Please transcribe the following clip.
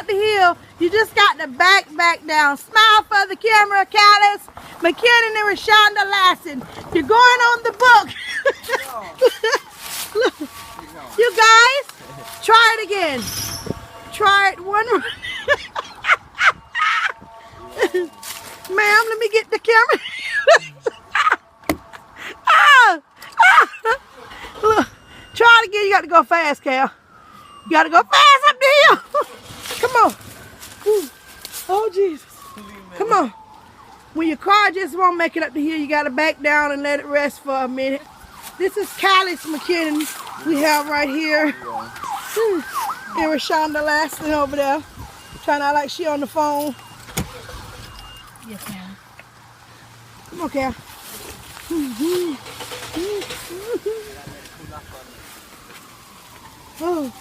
up the hill, you just got to back down. Smile for the camera, Callis, McKinnon, and Rashonda Lassen. You're going on the book. Look, you guys, try it again. Try it one more. Ma'am, let me get the camera. Look, try it again. You got to go fast, Cal. You got to go fast up the hill. Come on. Ooh. Oh, Jesus. Come on. When your car just won't make it up the hill, you got to back down and let it rest for a minute. This is Callis McKinnon we have right here. And Rashonda Lassen over there. Trying to act like she on the phone. Yes, ma'am. Come on, Cal. Oh.